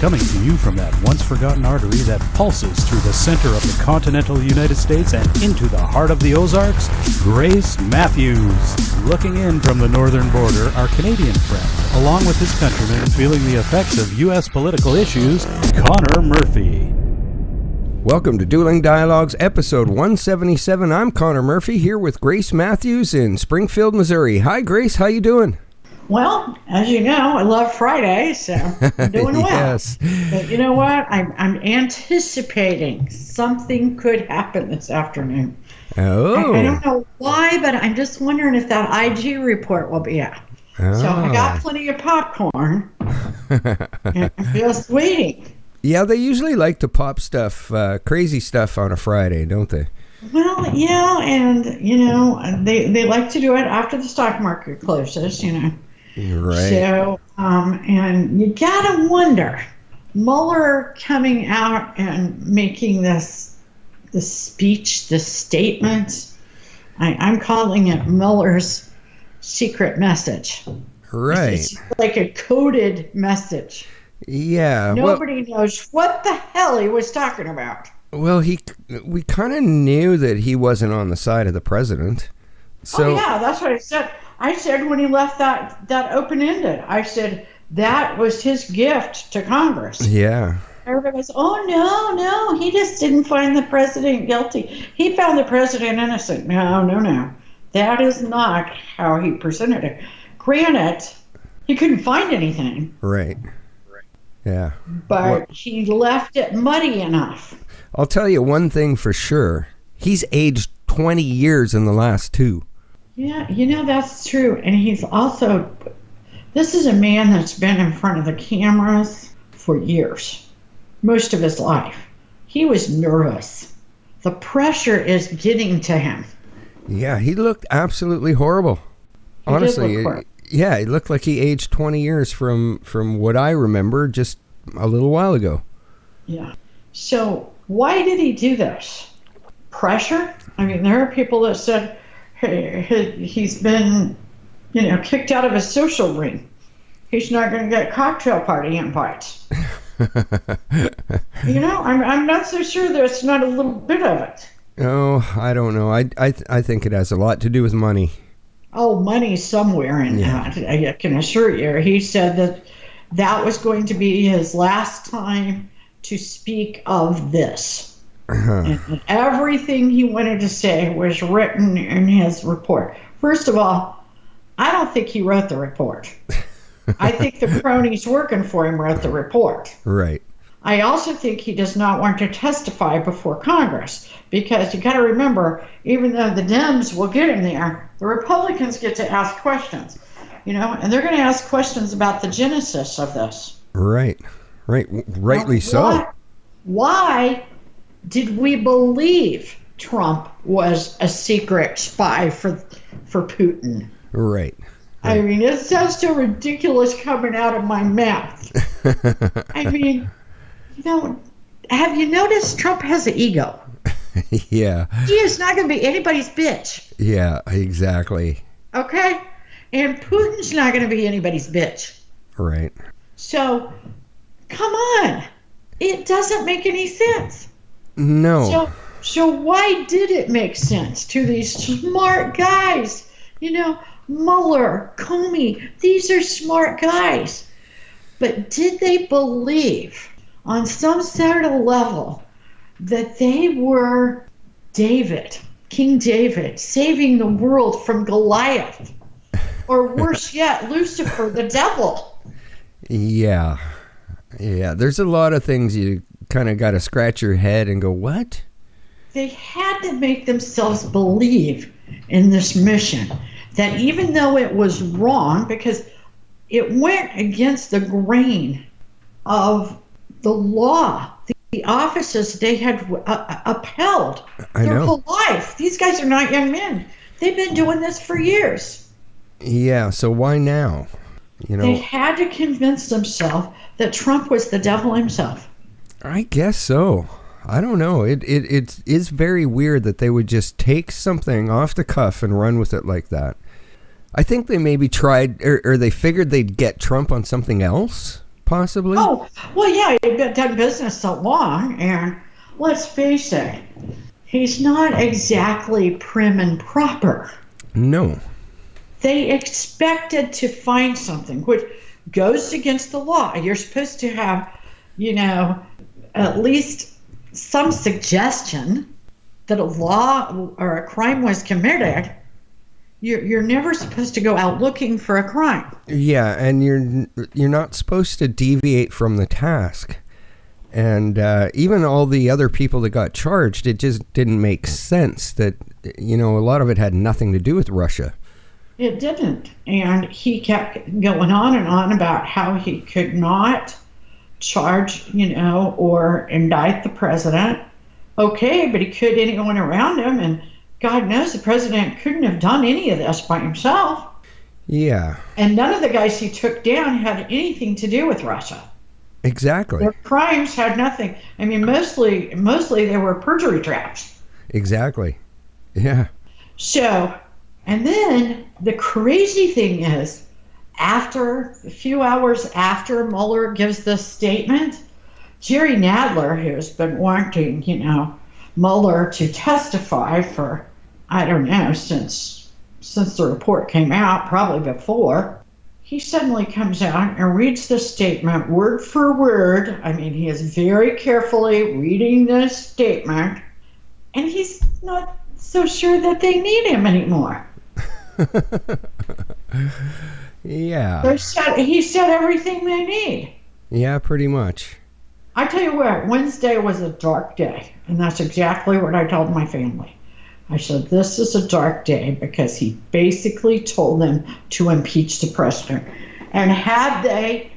Coming to you from that once-forgotten artery that pulses through the center of the continental United States and into the heart of the Ozarks, Grace Matthews. Looking in from the northern border, our Canadian friend, along with his countrymen feeling the effects of U.S. political issues, Connor Murphy. Welcome to Dueling Dialogues, episode 177. I'm Connor Murphy, here with Grace Matthews in Springfield, Missouri. Hi, Grace. How you doing? Well, as you know, I love Fridays, so I'm doing well. Yes. But you know what? I'm anticipating something could happen this afternoon. Oh. I don't know why, but I'm just wondering if that IG report will be out. Oh. So I got plenty of popcorn, and I'm just waiting. Yeah, they usually like to pop stuff, crazy stuff on a Friday, don't they? Well, yeah, and, you know, they like to do it after the stock market closes, you know. Right. So, and you gotta wonder, Mueller coming out and making this speech, this statement, I'm calling it Mueller's secret message. Right. It's like a coded message. Yeah. Nobody knows what the hell he was talking about. Well, we kind of knew that he wasn't on the side of the president. So, oh, yeah, that's what I said. I said when he left that open-ended, I said that was his gift to Congress. Yeah. Everybody goes, oh, no, he just didn't find the president guilty. He found the president innocent. No. That is not how he presented it. Granted, he couldn't find anything. Right. Yeah. But he left it muddy enough. I'll tell you one thing for sure. He's aged 20 years in the last two. Yeah, you know, that's true. And he's also, this is a man that's been in front of the cameras for years, most of his life. He was nervous. The pressure is getting to him. Yeah, he looked absolutely horrible. Honestly, yeah, it looked like he aged 20 years from what I remember just a little while ago. Yeah. So why did he do this? Pressure? I mean, there are people that said he's been, kicked out of his social ring. He's not going to get cocktail party invites. I'm not so sure there's not a little bit of it. Oh, I don't know. I think it has a lot to do with money. Oh, money somewhere in that. I can assure you. He said that was going to be his last time to speak of this. Uh-huh. And everything he wanted to say was written in his report. First of all, I don't think he wrote the report. I think the cronies working for him wrote the report. Right. I also think he does not want to testify before Congress because you got to remember, even though the Dems will get him there, the Republicans get to ask questions, and they're going to ask questions about the genesis of this. Right. Rightly so. Why did we believe Trump was a secret spy for Putin? Right. I mean, it sounds so ridiculous coming out of my mouth. I mean, have you noticed Trump has an ego? Yeah. He is not going to be anybody's bitch. Yeah, exactly. Okay? And Putin's not going to be anybody's bitch. Right. So, come on. It doesn't make any sense. No. So why did it make sense to these smart guys? Mueller, Comey, these are smart guys. But did they believe on some sort of level that they were King David, saving the world from Goliath? Or worse yet, Lucifer, the devil? Yeah. There's a lot of things you kind of got to scratch your head and go, what? They had to make themselves believe in this mission, that even though it was wrong, because it went against the grain of the law, the offices they had upheld their whole life. These guys are not young men. They've been doing this for years. Yeah, so why now? They had to convince themselves that Trump was the devil himself. I guess so. I don't know. It is very weird that they would just take something off the cuff and run with it like that. I think they maybe tried, or they figured they'd get Trump on something else. possibly? Oh, well, yeah, he'd been done business so long, and let's face it, he's not exactly prim and proper. No. They expected to find something which goes against the law. You're supposed to have, at least some suggestion that a law or a crime was committed. You're never supposed to go out looking for a crime. Yeah, and you're not supposed to deviate from the task. And even all the other people that got charged, it just didn't make sense that, a lot of it had nothing to do with Russia. It didn't. And he kept going on and on about how he could not charge, or indict the president. Okay, but he could anyone around him, and God knows the president couldn't have done any of this by himself. Yeah. And none of the guys he took down had anything to do with Russia. Exactly. Their crimes had nothing. I mean, mostly they were perjury traps. Exactly. Yeah. So, and then the crazy thing is, a few hours after Mueller gives this statement, Jerry Nadler, who's been wanting, Mueller to testify for, I don't know, since the report came out, probably before, he suddenly comes out and reads the statement word for word. I mean, he is very carefully reading this statement, and he's not so sure that they need him anymore. Yeah. He said everything they need. Yeah, pretty much. I tell you what, Wednesday was a dark day, and that's exactly what I told my family. I said, this is a dark day because he basically told them to impeach the president. And had they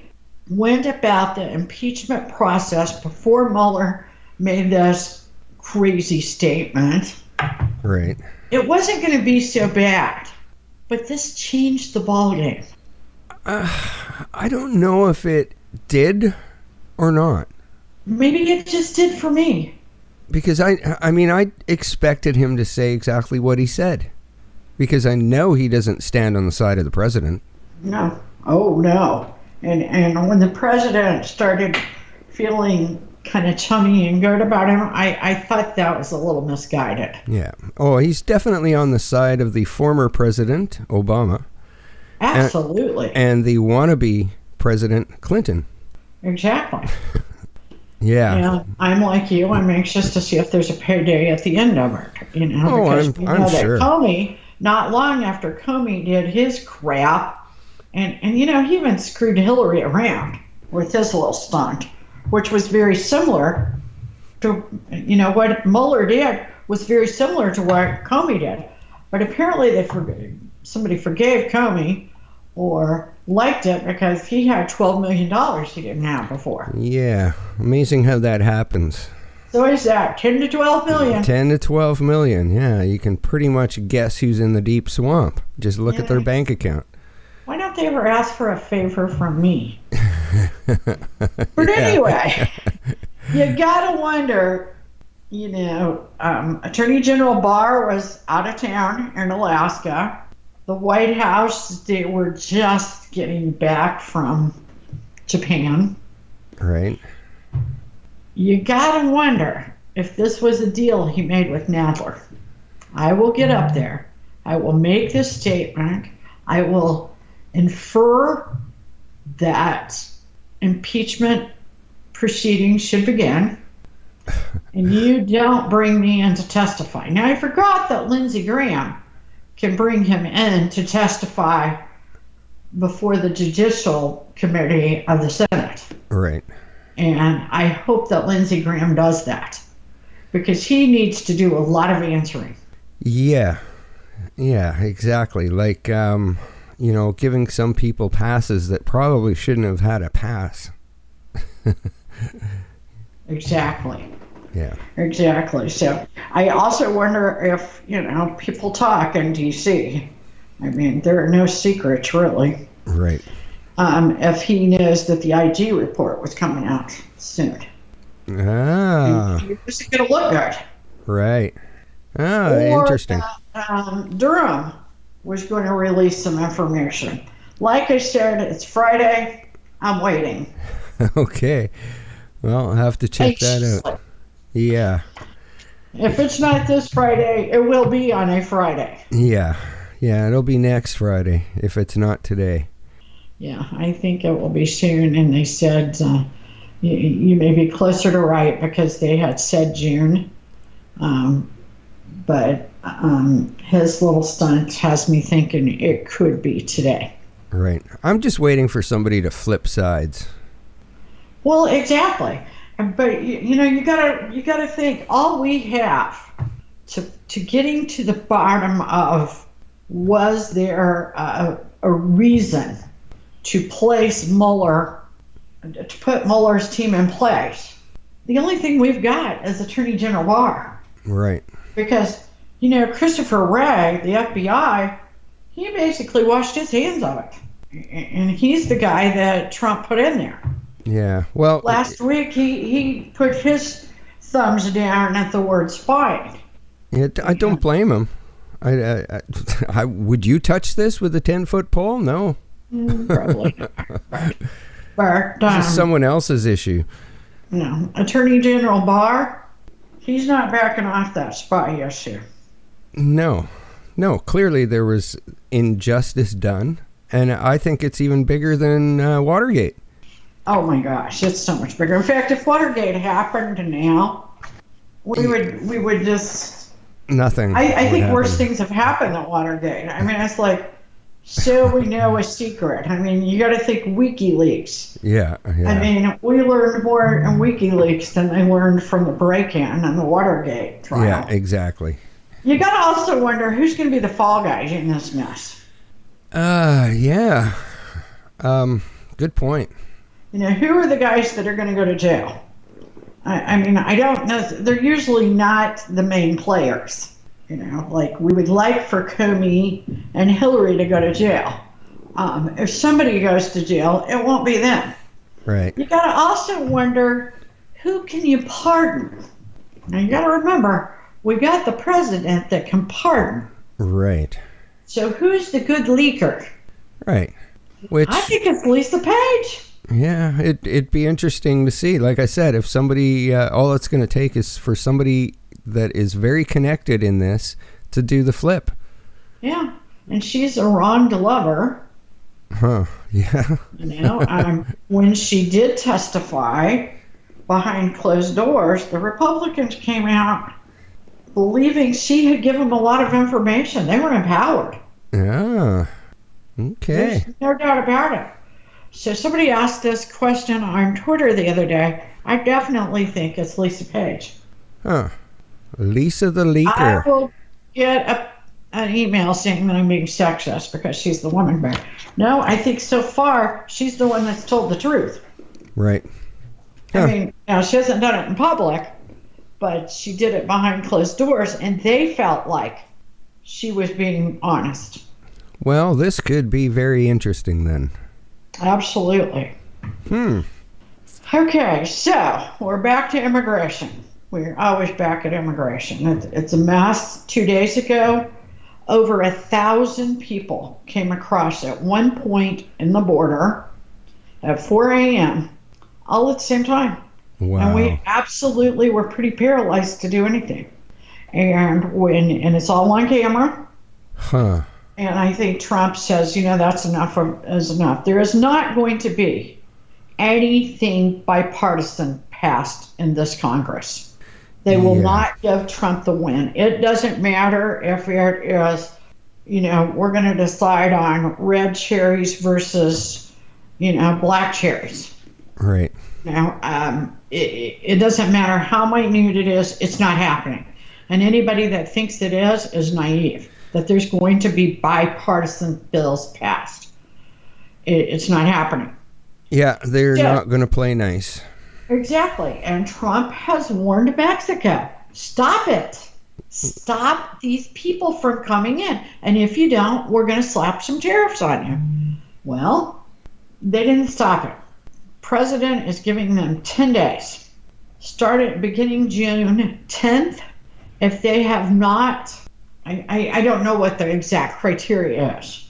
went about the impeachment process before Mueller made this crazy statement, right, it wasn't going to be so bad. But this changed the ballgame. I don't know if it did or not. Maybe it just did for me. Because I expected him to say exactly what he said. Because I know he doesn't stand on the side of the president. No. Oh, no. And when the president started feeling kind of chummy and good about him, I thought that was a little misguided. Yeah. Oh, he's definitely on the side of the former president, Obama. Absolutely. And the wannabe President Clinton. Exactly. Yeah. And I'm like you. I'm anxious to see if there's a payday at the end of it. Because we know that sure. Comey, not long after Comey did his crap, and he even screwed Hillary around with his little stunt, which was very similar to, what Mueller did was very similar to what Comey did. But apparently somebody forgave Comey or liked it because he had $12 million he didn't have before. Yeah, amazing how that happens. So is that 10 to 12 million? 10 to 12 million, yeah. You can pretty much guess who's in the deep swamp. Just look at their bank account. Why don't they ever ask for a favor from me? But anyway, you gotta wonder, Attorney General Barr was out of town in Alaska. The White House, they were just getting back from Japan. Right. You gotta wonder if this was a deal he made with Nadler. I will get up there. I will make this statement. I will infer that impeachment proceedings should begin. And you don't bring me in to testify. Now, I forgot that Lindsey Graham can bring him in to testify before the Judicial Committee of the Senate. Right. And I hope that Lindsey Graham does that because he needs to do a lot of answering. Yeah. Yeah, exactly. Like, giving some people passes that probably shouldn't have had a pass. Exactly. Yeah. Exactly. So I also wonder if, people talk in D.C. I mean, there are no secrets, really. Right. If he knows that the IG report was coming out soon. Ah. It's going to look good. Right. Ah, or interesting. Durham was going to release some information. Like I said, it's Friday. I'm waiting. Okay. Well, I'll have to check that out. Yeah. If it's not this Friday, it will be on a Friday. Yeah. Yeah, it'll be next Friday if it's not today. Yeah, I think it will be soon. And they said you may be closer to right because they had said June. But his little stunt has me thinking it could be today. Right. I'm just waiting for somebody to flip sides. Well, exactly. But you gotta think. All we have to getting to the bottom of, was there a reason to place Mueller, to put Mueller's team in place? The only thing we've got is Attorney General Barr. Right. Because Christopher Wray, the FBI, he basically washed his hands of it, and he's the guy that Trump put in there. Yeah, well... Last week, he put his thumbs down at the word spying. I don't blame him. I would you touch this with a 10-foot pole? No. Probably not. But, this is someone else's issue. No, Attorney General Barr, he's not backing off that spy issue. No, clearly there was injustice done, and I think it's even bigger than Watergate. Oh my gosh, it's so much bigger. In fact, if Watergate happened now, we would just... Nothing. I think worse things have happened than Watergate. I mean, it's like, so we know a secret. I mean, you got to think WikiLeaks. Yeah. I mean, we learned more in WikiLeaks than they learned from the break-in and the Watergate trial. Yeah, exactly. You got to also wonder who's going to be the fall guys in this mess. Yeah. Good point. Who are the guys that are going to go to jail? I mean, I don't know. They're usually not the main players. Like we would like for Comey and Hillary to go to jail. If somebody goes to jail, it won't be them. Right. You got to also wonder, who can you pardon? Now you got to remember, we got the president that can pardon. Right. So who's the good leaker? Right. Which I think it's Lisa Page. Yeah, it'd be interesting to see. Like I said, if somebody, all it's going to take is for somebody that is very connected in this to do the flip. Yeah, and she's a Ron lover. Huh, yeah. When she did testify behind closed doors, the Republicans came out believing she had given them a lot of information. They were empowered. Yeah, okay. There's no doubt about it. So somebody asked this question on Twitter the other day. I definitely think it's Lisa Page. Huh. Lisa the leaker. I will get an email saying that I'm being sexist because she's the woman bear. No, I think so far she's the one that's told the truth. Right. Huh. I mean, now she hasn't done it in public, but she did it behind closed doors, and they felt like she was being honest. Well, this could be very interesting then. Absolutely. Okay, so we're back to immigration. We're always back at immigration. It's a mess. 2 days ago, over 1,000 people came across at one point in the border at 4 a.m. all at the same time. Wow. And we absolutely were pretty paralyzed to do anything. And it's all on camera. Huh. And I think Trump says, that's enough is enough. There is not going to be anything bipartisan passed in this Congress. They will not give Trump the win. It doesn't matter if it is, we're going to decide on red cherries versus, black cherries. Right. It doesn't matter how minute it is. It's not happening. And anybody that thinks it is naive. That there's going to be bipartisan bills passed. It's not happening. Yeah, they're not going to play nice. Exactly. And Trump has warned Mexico, stop it. Stop these people from coming in. And if you don't, we're going to slap some tariffs on you. Well, they didn't stop it. President is giving them 10 days. Start at beginning June 10th. If they have not... I don't know what the exact criteria is.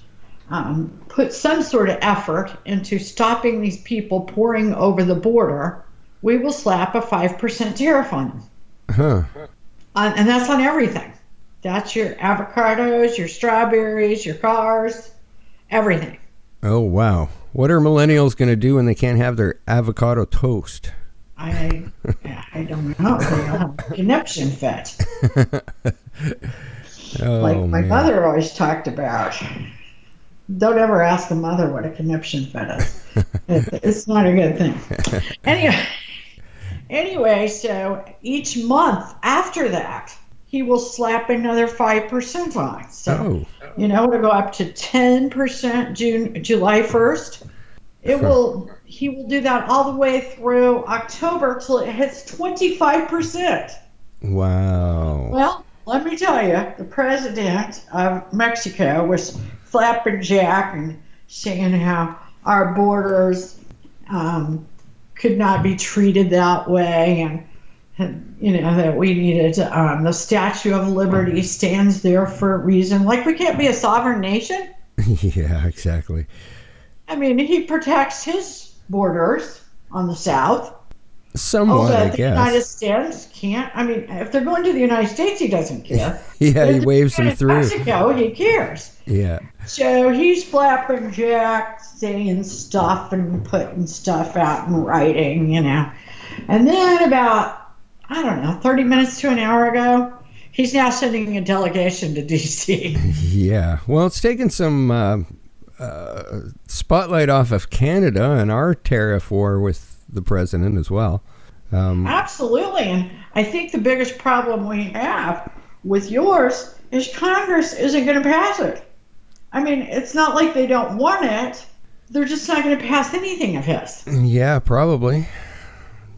put some sort of effort into stopping these people pouring over the border, we will slap a 5% tariff on them. Huh. And that's on everything. That's your avocados, your strawberries, your cars, everything. Oh, wow. What are millennials going to do when they can't have their avocado toast? I don't know. They have a conniption fit. Like my mother always talked about. Don't ever ask a mother what a conniption fit is. It's not a good thing. Anyway, so each month after that, he will slap another 5% on. So, it'll go up to 10% July 1st. He will do that all the way through October till it hits 25%. Wow. Well, let me tell you, the president of Mexico was flapping Jack and saying how our borders could not be treated that way, and that we needed the Statue of Liberty stands there for a reason. Like, we can't be a sovereign nation. Yeah, exactly. I mean, he protects his borders on the south. Somewhat, I the guess. United States can't. I mean, if they're going to the United States, he doesn't care. Yeah, he waves them through. Mexico, he cares. Yeah. So he's flapping Jack, saying stuff and putting stuff out in writing, And then about, 30 minutes to an hour ago, he's now sending a delegation to D.C. Yeah. Well, it's taken some spotlight off of Canada and our tariff war with the president as well. Absolutely. And I think the biggest problem we have with yours is Congress isn't going to pass it. I mean, it's not like they don't want it. They're just not going to pass anything of his. Yeah, probably.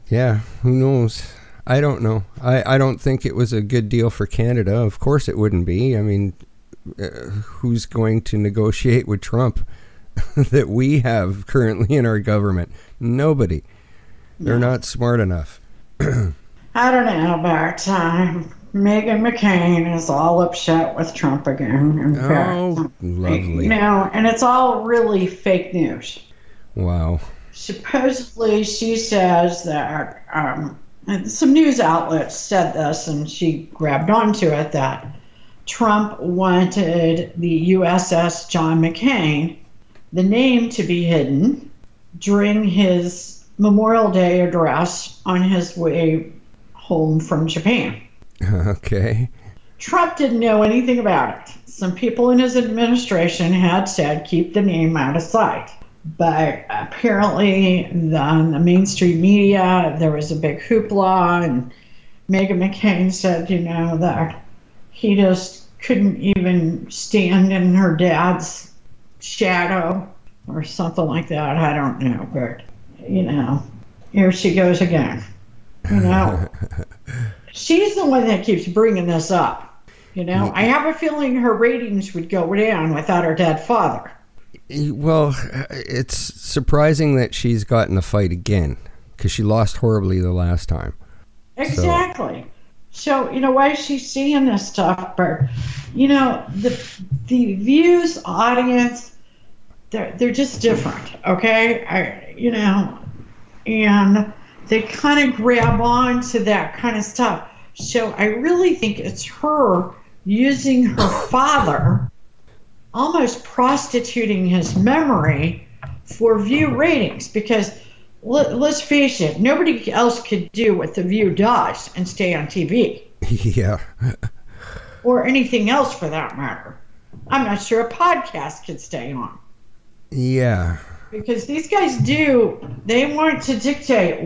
Yeah, who knows? I don't know. I don't think it was a good deal for Canada. Of course it wouldn't be. I mean, who's going to negotiate with Trump that we have currently in our government? Nobody. They're not smart enough. I don't know, but Meghan McCain is all upset with Trump again. In fact, lovely. And it's all really fake news. Wow. Supposedly, she says that some news outlets said this, and she grabbed onto it, that Trump wanted the USS John McCain, the name to be hidden, during his Memorial Day address on his way home from Japan. Okay. Trump didn't know anything about it. Some people in his administration had said keep the name out of sight. But apparently on the mainstream media, there was a big hoopla, and Meghan McCain said, that he just couldn't even stand in her dad's shadow or something like that. I don't know, but here she goes again. She's the one that keeps bringing this up. I have a feeling her ratings would go down without her dead father. Well, it's surprising that she's gotten a fight again, because she lost horribly the last time. Exactly. So, why is she seeing this stuff? But, the views, audience, they're just different, okay? And they kind of grab on to that kind of stuff. So I really think it's her using her father, almost prostituting his memory for view ratings, because let's face it, nobody else could do what The View does and stay on TV. Yeah. Or anything else for that matter. I'm not sure a podcast could stay on. Yeah. Because these guys they want to dictate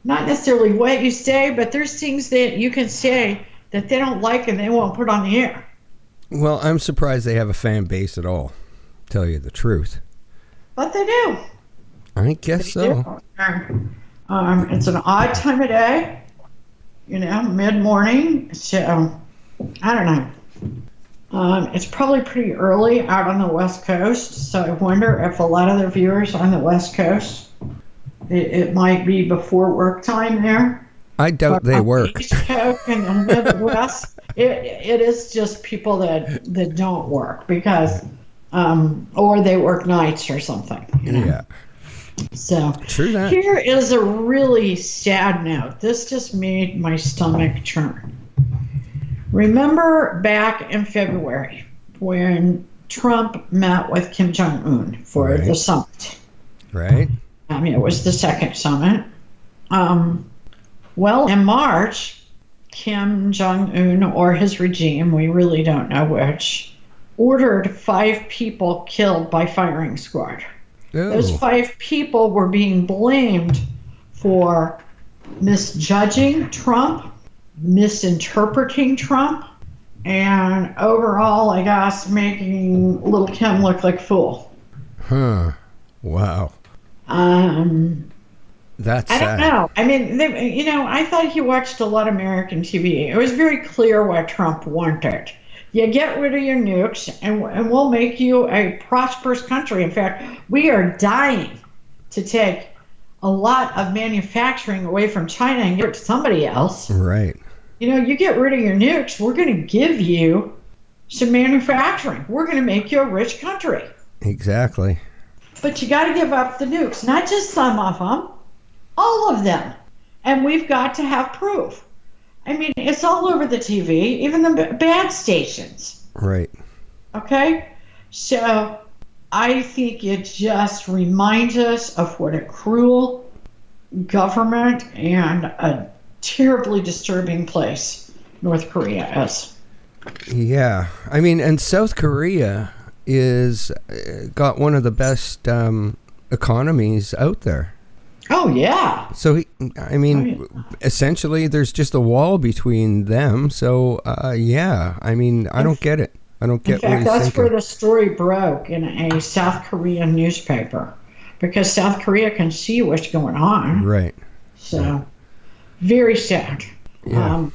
not necessarily what you say, but there's things that you can say that they don't like and they won't put on the air. Well, I'm surprised they have a fan base at all, to tell you the truth. But they do. I guess so. It's an odd time of day, mid-morning, so I don't know. It's probably pretty early out on the West Coast, so I wonder if a lot of the viewers on the West Coast, it might be before work time there. I doubt they work. The East Coast and the Midwest, it is just people that don't work, because or they work nights or something. Yeah. So True that. here is a really sad note. This just made my stomach churn. Remember back in February when Trump met with Kim Jong Un for the summit? Right. I mean, it was the second summit. Well, in March, Kim Jong Un or his regime, we really don't know which, ordered 5 people killed by firing squad. Oh. Those 5 people were being blamed for misjudging Trump, misinterpreting Trump, and overall, I guess, making little Kim look like a fool. Huh. Wow. That's I sad. don't know. I mean, I thought he watched a lot of American TV. It was very clear what Trump wanted. You get rid of your nukes, and we'll make you a prosperous country. In fact, we are dying to take a lot of manufacturing away from China and give it to somebody else. Right. You get rid of your nukes, we're going to give you some manufacturing. We're going to make you a rich country. Exactly. But you got to give up the nukes, not just some of them, all of them. And we've got to have proof. I mean, it's all over the TV, even the bad stations. Right. Okay? So I think it just reminds us of what a cruel government and a terribly disturbing place North Korea is. Yeah. I mean, and South Korea is got one of the best economies out there. Oh, yeah. So, essentially, there's just a wall between them. So, yeah. I mean, I don't get it. I don't get what he's that's thinking. where the story broke in a South Korean newspaper, because South Korea can see what's going on. Right. So, very sad. Yeah.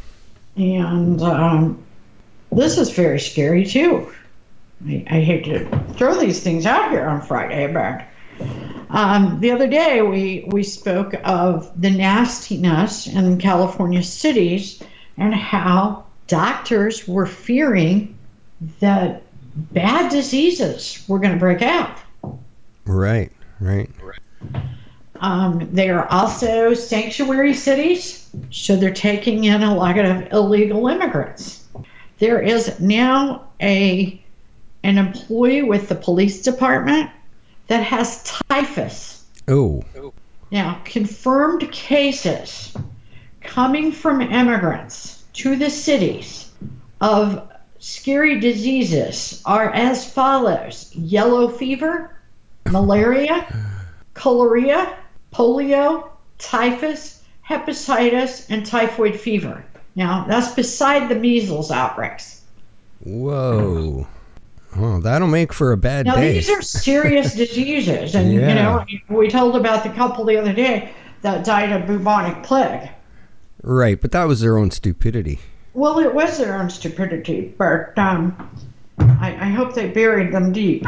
This is very scary, too. I hate to throw these things out here on Friday, but the other day we spoke of the nastiness in California cities and how doctors were fearing that bad diseases were going to break out. Right. They are also sanctuary cities, so they're taking in a lot of illegal immigrants. There is now an employee with the police department that has typhus. Oh. Now, confirmed cases coming from immigrants to the cities of scary diseases are as follows: yellow fever, malaria, cholera, polio, typhus, hepatitis, and typhoid fever. Now, that's beside the measles outbreaks. Whoa. Oh, that'll make for a bad Now, day. these are serious diseases. And, we told about the couple the other day that died of bubonic plague. Right, but that was their own stupidity. Well, it was their own stupidity, but I hope they buried them deep.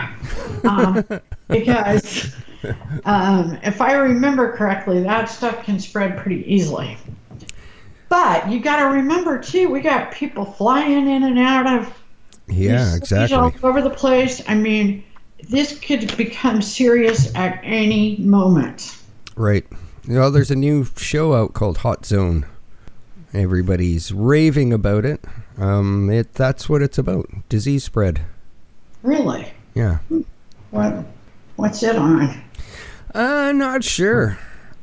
Because if I remember correctly, that stuff can spread pretty easily. But you got to remember, too, we got people flying in and out of exactly. all over the place. I mean, this could become serious at any moment. Right. Well, there's a new show out called Hot Zone. Everybody's raving about it. That's what it's about. Disease spread. Really? Yeah. What's it on? Not sure.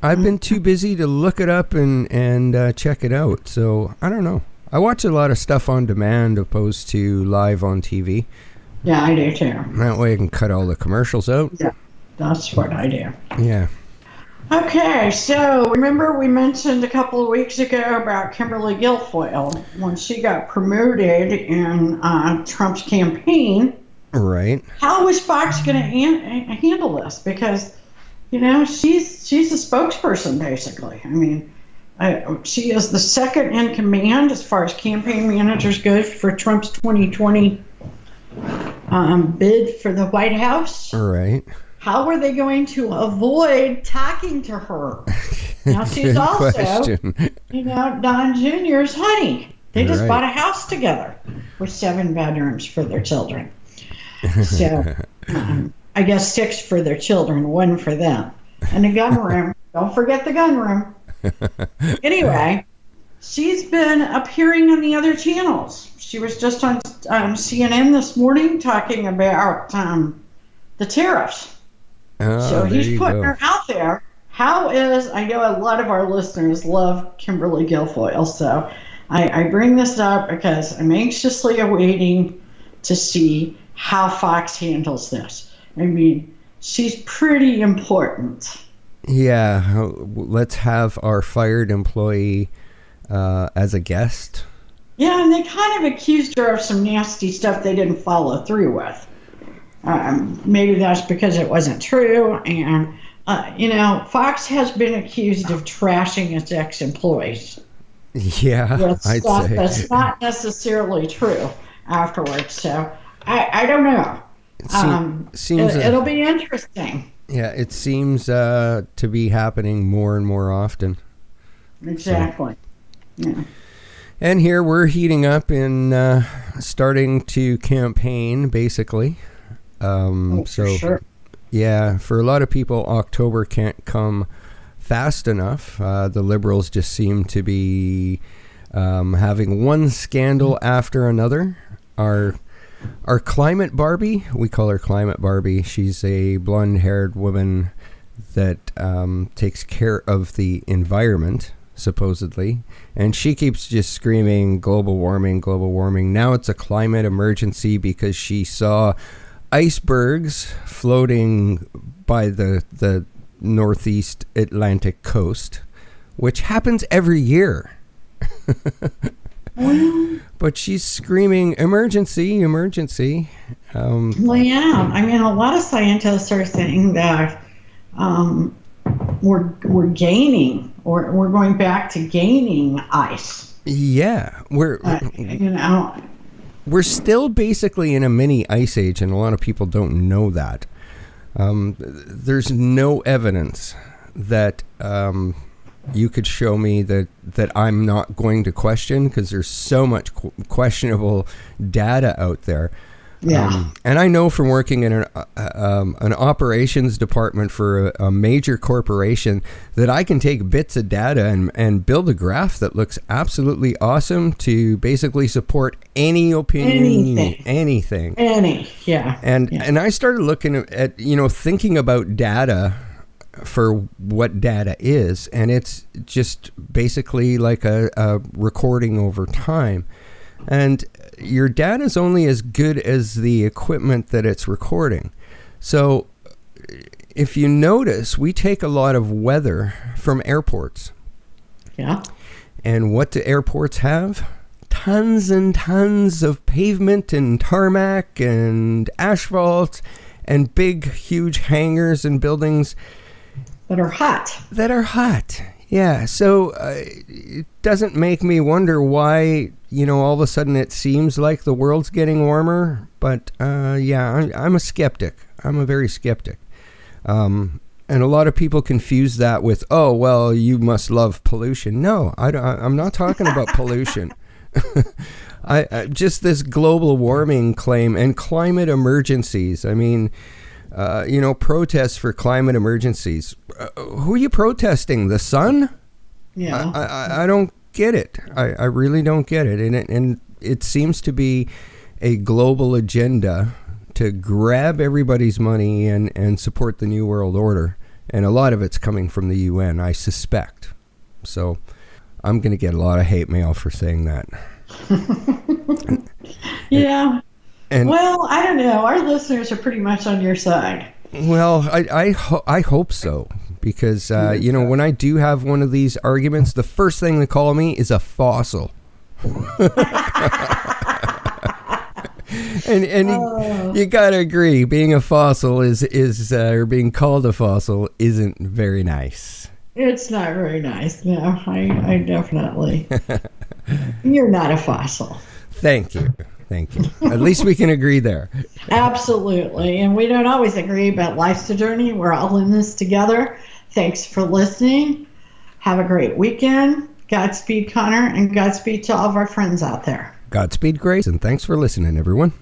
I've been too busy to look it up and check it out. So I don't know. I watch a lot of stuff on demand opposed to live on TV. Yeah, I do too. That way I can cut all the commercials out. Yeah, that's what I do. Yeah. Okay, so remember we mentioned a couple of weeks ago about Kimberly Guilfoyle when she got promoted in Trump's campaign. Right. How was Fox going to handle this? Because, she's a spokesperson, basically. I mean, she is the second in command as far as campaign managers go for Trump's 2020 bid for the White House. Right. How are they going to avoid talking to her? Now, she's also, Don Jr.'s honey. They just bought a house together with 7 bedrooms for their children. So I guess 6 for their children, 1 for them. And the gun room. Don't forget the gun room. Anyway, she's been appearing on the other channels. She was just on CNN this morning talking about the tariffs. So he's putting her out there. I know a lot of our listeners love Kimberly Guilfoyle, so I bring this up because I'm anxiously awaiting to see how Fox handles this. I mean, she's pretty important. Yeah, let's have our fired employee as a guest. Yeah, and they kind of accused her of some nasty stuff they didn't follow through with. Maybe that's because it wasn't true. And, Fox has been accused of trashing its ex-employees. Yeah, I'd say. That's not necessarily true afterwards. So I don't know. It'll be interesting. Yeah, it seems to be happening more and more often. Exactly. So. Yeah. And here we're heating up in starting to campaign, basically. For sure. Yeah, for a lot of people, October can't come fast enough. The Liberals just seem to be having one scandal after another. Our Climate Barbie, we call her Climate Barbie. She's a blonde-haired woman that takes care of the environment, supposedly. And she keeps just screaming, global warming, global warming. Now it's a climate emergency because she saw icebergs floating by the northeast Atlantic coast, which happens every year. But she's screaming, emergency, emergency. Well, yeah. I mean, a lot of scientists are saying that we're gaining, or we're going back to gaining ice. Yeah. We're still basically in a mini ice age, and a lot of people don't know that. There's no evidence that you could show me that I'm not going to question, because there's so much questionable data out there. Yeah. And I know from working in an operations department for a major corporation that I can take bits of data and build a graph that looks absolutely awesome to basically support any opinion, anything. Yeah. And I started looking at thinking about data for what data is, and it's just basically like a recording over time. And your data is only as good as the equipment that it's recording. So if you notice, we take a lot of weather from airports. Yeah. And what do airports have? Tons and tons of pavement and tarmac and asphalt and big, huge hangars and buildings that are hot. Yeah. So it doesn't make me wonder why, all of a sudden it seems like the world's getting warmer. But I'm a skeptic. I'm a very skeptic. And a lot of people confuse that with, oh, well, you must love pollution. No, I'm not talking about pollution. I just this global warming claim and climate emergencies. I mean, protests for climate emergencies. Who are you protesting? The sun? Yeah. I don't get it. I really don't get it. And it seems to be a global agenda to grab everybody's money and support the New World Order. And a lot of it's coming from the UN, I suspect. So I'm going to get a lot of hate mail for saying that. Yeah. Well, I don't know. Our listeners are pretty much on your side. Well, I hope so. Because, when I do have one of these arguments, the first thing they call me is a fossil. and you got to agree, being a fossil is or being called a fossil isn't very nice. It's not very nice. No, I definitely. You're not a fossil. Thank you. At least we can agree there. Absolutely. And we don't always agree, but life's a journey. We're all in this together. Thanks for listening. Have a great weekend. Godspeed, Connor, and Godspeed to all of our friends out there. Godspeed, Grace, and thanks for listening, everyone.